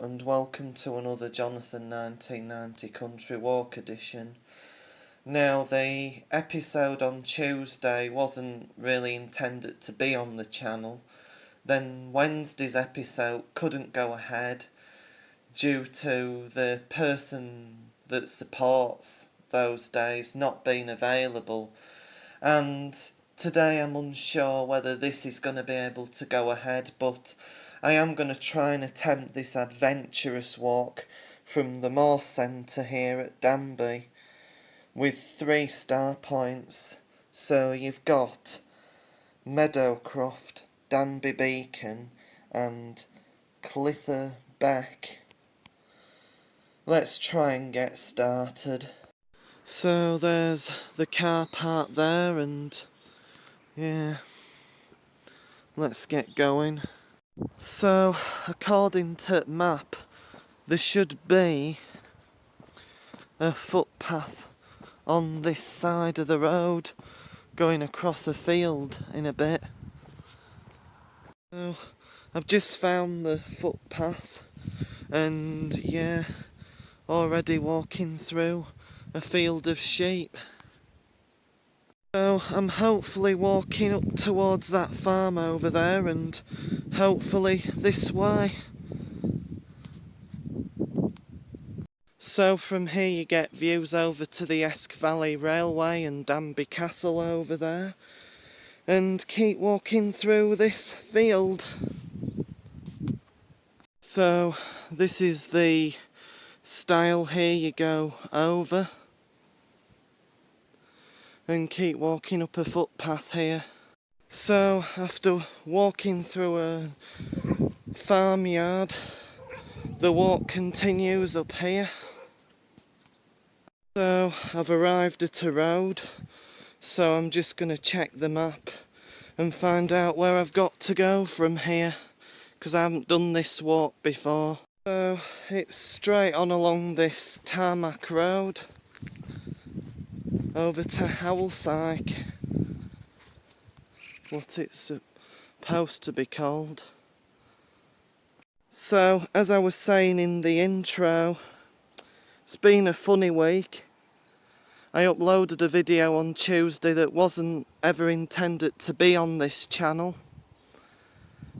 and welcome to another Jonathan 1990 Country Walk edition. Now, the episode on Tuesday wasn't really intended to be on the channel. Then Wednesday's episode couldn't go ahead due to the person that supports those days not being available. And today I'm unsure whether this is going to be able to go ahead, but I am going to try and attempt this adventurous walk from the moor centre here at Danby with 3 star points. So you've got Meadowcroft, Danby Beacon and Clither Beck. Let's try and get started. So there's the car park there, and yeah, let's get going. So according to the map, there should be a footpath on this side of the road going across a field in a bit. So I've just found the footpath and yeah, already walking through a field of sheep. So I'm hopefully walking up towards that farm over there and hopefully this way. So from here you get views over to the Esk Valley Railway and Danby Castle over there, and keep walking through this field. So this is the stile here, you go over and keep walking up a footpath here. So after walking through a farmyard, the walk continues up here. So I've arrived at a road, so I'm just going to check the map and find out where I've got to go from here, because I haven't done this walk before. So it's straight on along this tarmac road over to Houlsyke, what it's supposed to be called. So as I was saying in the intro, it's been a funny week. I uploaded a video on Tuesday that wasn't ever intended to be on this channel.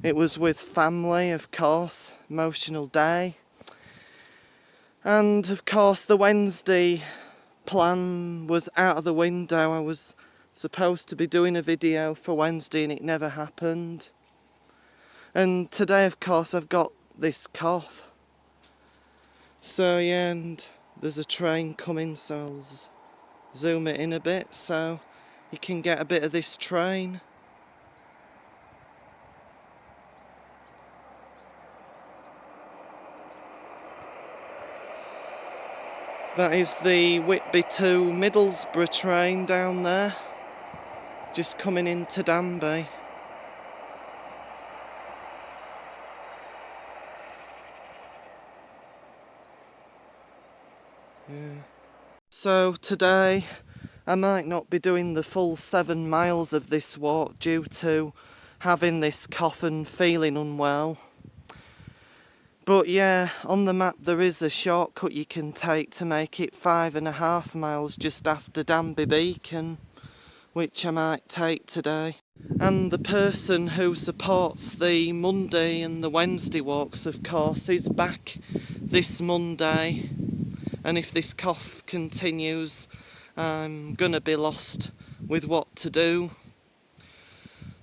It was with family, of course, emotional day. And of course the Wednesday plan was out of the window. I was supposed to be doing a video for Wednesday and it never happened. And today, of course, I've got this cough. So yeah, and there's a train coming, so I'll zoom it in a bit so you can get a bit of this train. That is the Whitby to Middlesbrough train down there, just coming into Danby. Yeah. So today I might not be doing the full 7 miles of this walk due to having this cough and feeling unwell. But yeah, on the map there is a shortcut you can take to make it 5.5 miles just after Danby Beacon, which I might take today. And the person who supports the Monday and the Wednesday walks, of course, is back this Monday. And if this cough continues, I'm gonna be lost with what to do.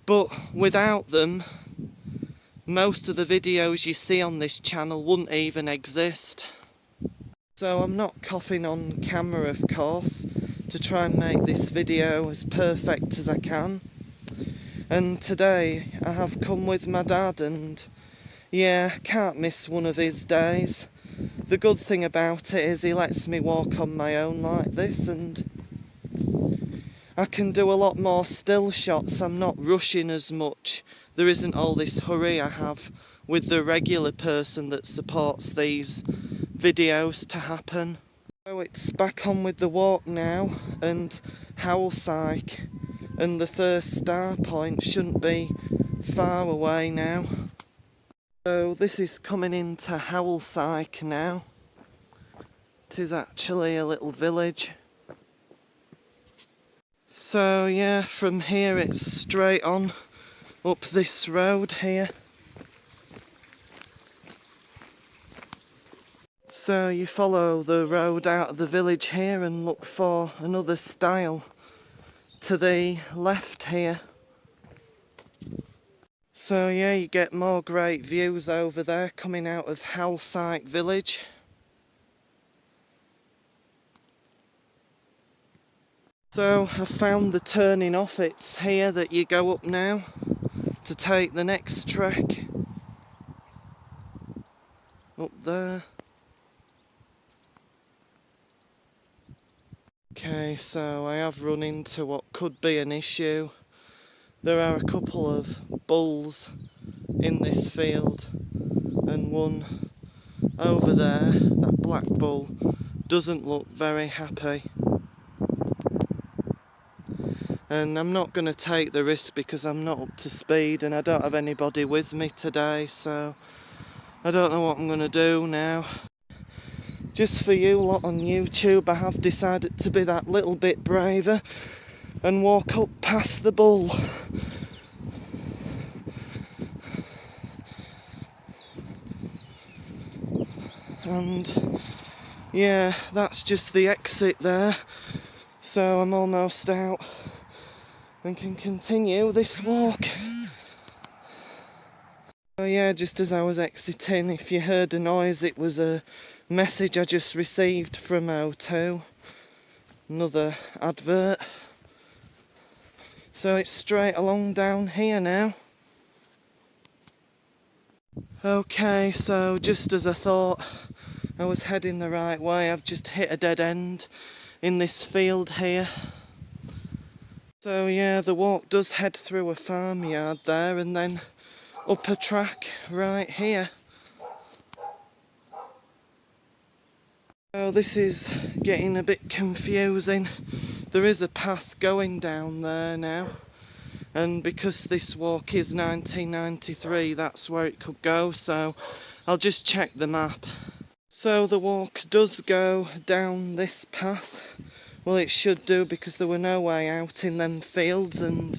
But without them, most of the videos you see on this channel wouldn't even exist. So I'm not coughing on camera, of course, to try and make this video as perfect as I can. And today I have come with my dad, and yeah, can't miss one of his days. The good thing about it is he lets me walk on my own like this, and I can do a lot more still shots. I'm not rushing as much. There isn't all this hurry I have with the regular person that supports these videos to happen. So it's back on with the walk now, and Houlsyke and the first star point shouldn't be far away now. So this is coming into Houlsyke now. It is actually a little village. So yeah, from here it's straight on up this road here. So you follow the road out of the village here and look for another stile to the left here. So yeah, you get more great views over there coming out of Houlsyke village. So I found the turning off. It's here that you go up now to take the next trek. Up there. Okay, so I have run into what could be an issue. There are a couple of bulls in this field, and one over there, that black bull, doesn't look very happy. And I'm not going to take the risk because I'm not up to speed and I don't have anybody with me today, so I don't know what I'm going to do now. Just for you lot on YouTube, I have decided to be that little bit braver and walk up past the bull. And yeah, that's just the exit there, so I'm almost out and can continue this walk. Oh yeah, just as I was exiting, if you heard a noise, it was a message I just received from O2, another advert. So it's straight along down here now. Okay, so just as I thought I was heading the right way, I've just hit a dead end in this field here. So yeah, the walk does head through a farmyard there and then up a track right here. So this is getting a bit confusing. There is a path going down there now, and because this walk is 1993, that's where it could go, so I'll just check the map. So the walk does go down this path. Well, it should do, because there were no way out in them fields, and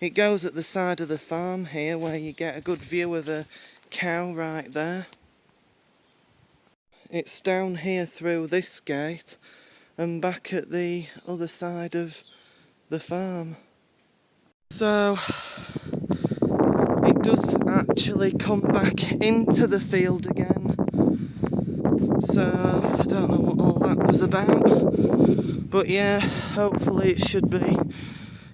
it goes at the side of the farm here where you get a good view of a cow right there. It's down here through this gate and back at the other side of the farm. So it does actually come back into the field again. So I don't know what all that was about, but yeah, hopefully it should be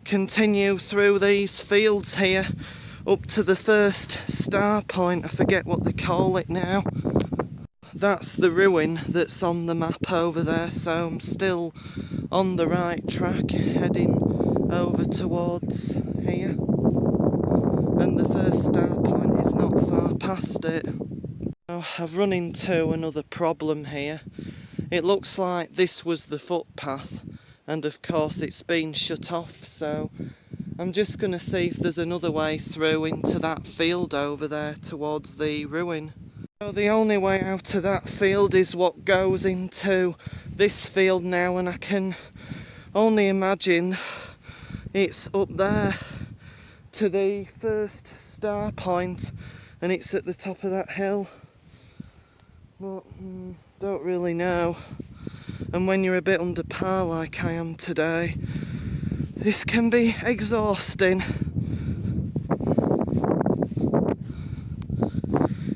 continue through these fields here up to the first star point. I forget what they call it now. That's the ruin that's on the map over there, so I'm still on the right track heading over towards here, and the first star point is not far past it. So I've run into another problem here. It looks like this was the footpath, and of course it's been shut off, so I'm just going to see if there's another way through into that field over there towards the ruin. So the only way out of that field is what goes into this field now, and I can only imagine it's up there to the first star point, and it's at the top of that hill. But don't really know. And when you're a bit under par like I am today, this can be exhausting.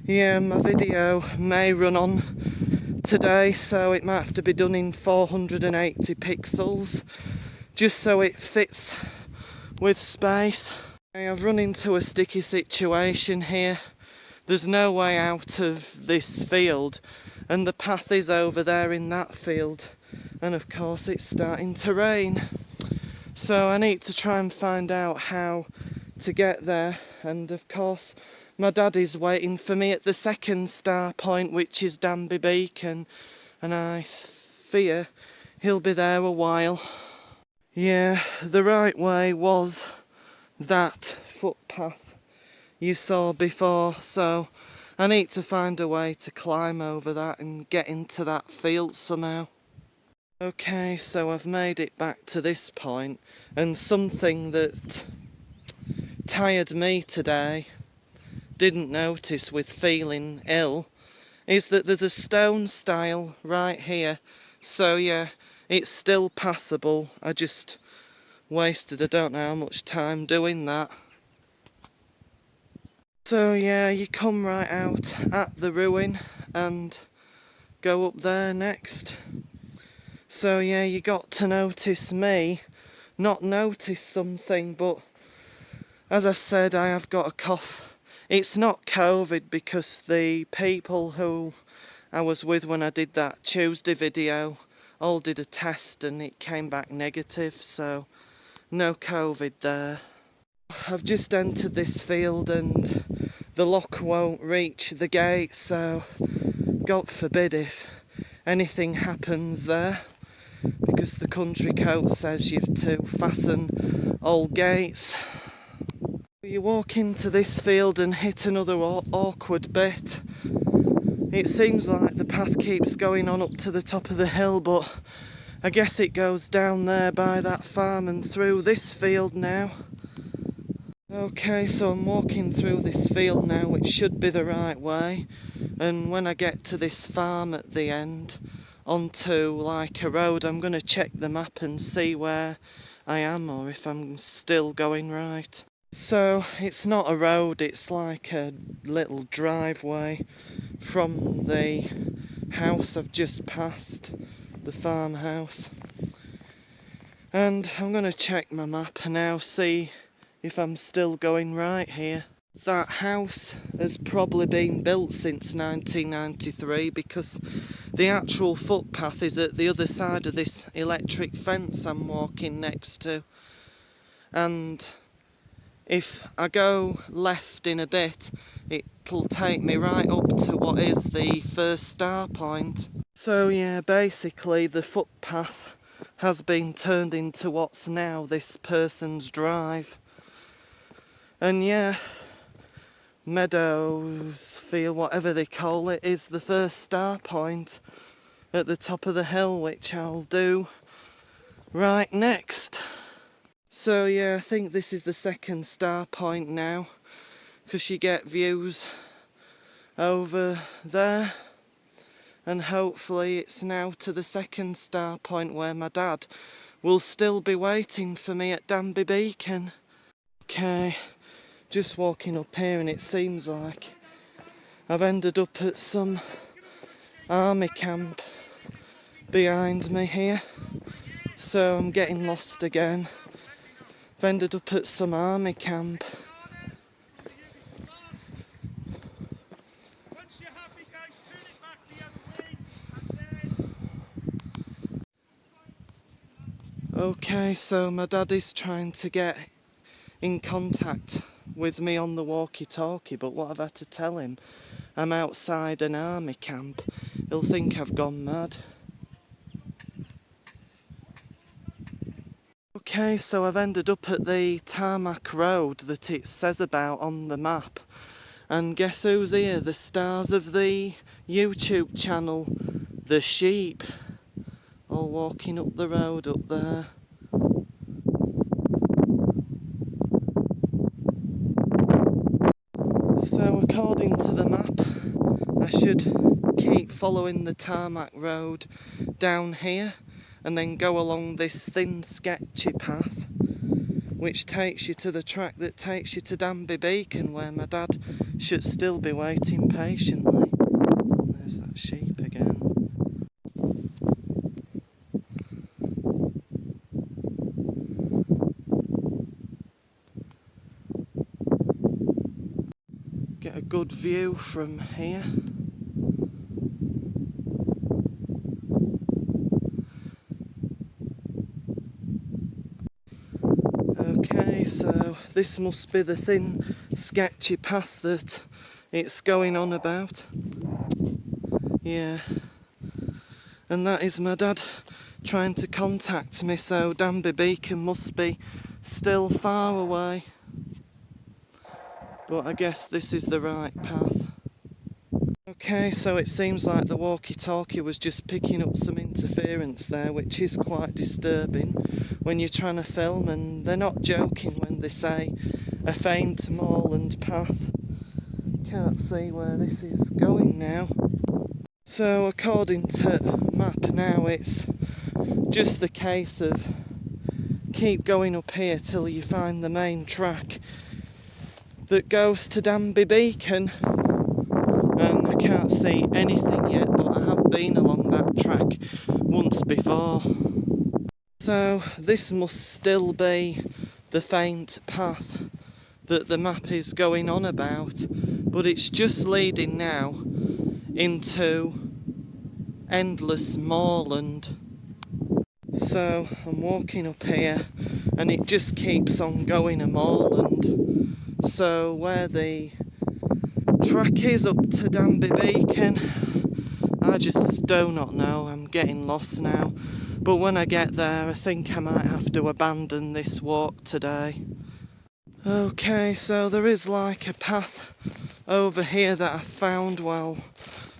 Yeah, my video may run on today, so it might have to be done in 480 pixels, just so it fits with space. I've run into a sticky situation here. There's no way out of this field, and the path is over there in that field, and of course it's starting to rain. So I need to try and find out how to get there, and of course my daddy's waiting for me at the second star point, which is Danby Beacon, and I fear he'll be there a while. Yeah, the right way was that footpath you saw before, so I need to find a way to climb over that and get into that field somehow. Okay, so I've made it back to this point, and something that tired me today, didn't notice with feeling ill, is that there's a stone stile right here. So yeah, it's still passable. I just wasted I don't know how much time doing that. So yeah, you come right out at the ruin and go up there next. So yeah, you got to notice me, not notice something, but as I've said, I have got a cough. It's not COVID because the people who I was with when I did that Tuesday video all did a test and it came back negative, so no COVID there. I've just entered this field and the lock won't reach the gate, so God forbid if anything happens there, because the country code says you've to fasten all gates. You walk into this field and hit another awkward bit. It seems like the path keeps going on up to the top of the hill, but I guess it goes down there by that farm and through this field now. Okay, so I'm walking through this field now, which should be the right way, and when I get to this farm at the end, onto like a road, I'm going to check the map and see where I am or if I'm still going right. So it's not a road, it's like a little driveway from the house I've just passed, the farmhouse. And I'm going to check my map now, see if I'm still going right here. That house has probably been built since 1993 because the actual footpath is at the other side of this electric fence I'm walking next to. And if I go left in a bit, it'll take me right up to what is the first star point. So yeah, basically the footpath has been turned into what's now this person's drive. And yeah, Meadows Field, whatever they call it, is the first star point at the top of the hill, which I'll do right next. So yeah, I think this is the second star point now, because you get views over there, and hopefully it's now to the second star point where my dad will still be waiting for me at Danby Beacon. Okay, just walking up here and it seems like I've ended up at some army camp behind me here, so I'm getting lost again. I've ended up at some army camp. Okay, so my dad is trying to get in contact with me on the walkie-talkie, but what have I to tell him? I'm outside an army camp. He'll think I've gone mad. Okay, so I've ended up at the tarmac road that it says about on the map. And guess who's here? The stars of the YouTube channel, the sheep, all walking up the road up there. So according to the map, I should keep following the tarmac road down here and then go along this thin sketchy path which takes you to the track that takes you to Danby Beacon, where my dad should still be waiting patiently. There's that sheep again. Get a good view from here. Okay, so this must be the thin sketchy path that it's going on about. Yeah, and that is my dad trying to contact me, so Danby Beacon must be still far away. But I guess this is the right path. Okay, so it seems like the walkie-talkie was just picking up some interference there, which is quite disturbing when you're trying to film, and they're not joking when they say a faint moorland path. Can't see where this is going now. So according to map now, it's just the case of keep going up here till you find the main track that goes to Danby Beacon. And I can't see anything yet, but I have been along that track once before. So this must still be the faint path that the map is going on about, but it's just leading now into endless moorland. So I'm walking up here and it just keeps on going a moorland. So where the track is up to Danby Beacon, I just do not know. I'm getting lost now, but when I get there I think I might have to abandon this walk today. Okay, so there is like a path over here that I found while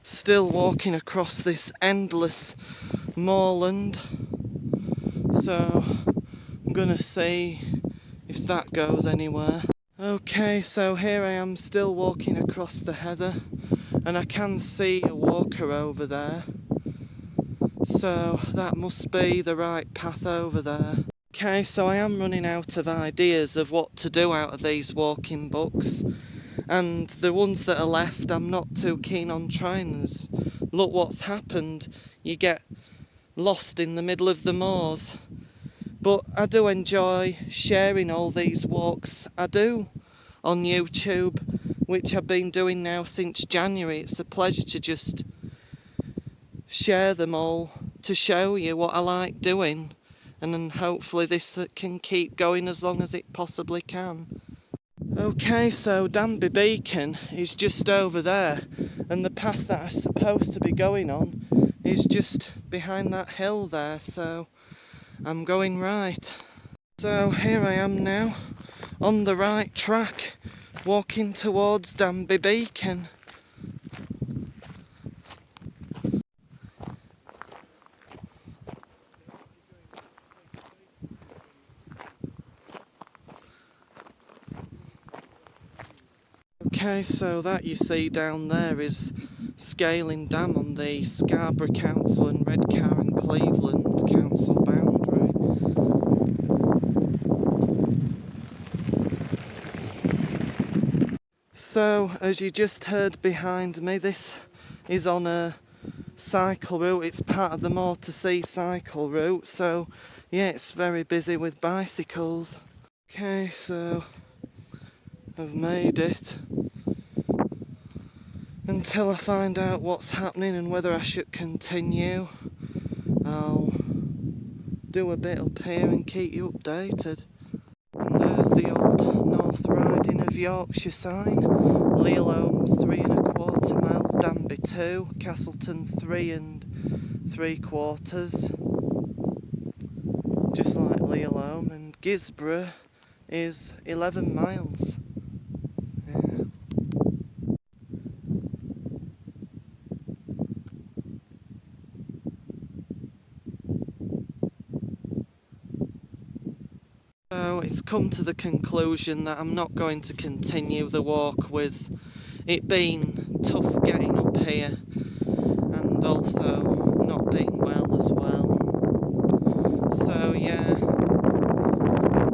still walking across this endless moorland, so I'm gonna see if that goes anywhere. Okay, so here I am still walking across the heather and I can see a walker over there, so that must be the right path over there. Okay, so I am running out of ideas of what to do out of these walking books, and the ones that are left I'm not too keen on trying, as look what's happened, you get lost in the middle of the moors. But I do enjoy sharing all these walks I do on YouTube, which I've been doing now since January. It's a pleasure to just share them all to show you what I like doing, and then hopefully this can keep going as long as it possibly can. Okay, so Danby Beacon is just over there, and the path that I'm supposed to be going on is just behind that hill there, so I'm going right. So here I am now, on the right track, walking towards Danby Beacon. Okay, so that you see down there is Scaling Dam on the Scarborough Council and Redcar and Cleveland Council boundary. So, as you just heard behind me, this is on a cycle route. It's part of the More to See cycle route, so yeah, it's very busy with bicycles. Okay, so I've made it. Until I find out what's happening and whether I should continue, I'll do a bit up here and keep you updated. And there's the old North Riding of Yorkshire sign. Lealholme 3¼ miles, Danby 2, Castleton 3¾ just like Lealholme, and Gisborough is 11 miles. Yeah. So it's come to the conclusion that I'm not going to continue the walk, with it being tough getting up here and also not being well as well. So yeah,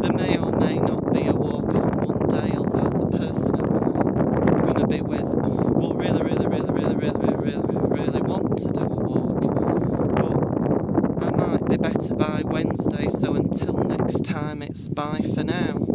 there may or may not be a walk on Monday, although the person I'm going to be with will really want to do a walk. But I might be better by Wednesday, so until next time, it's bye for now.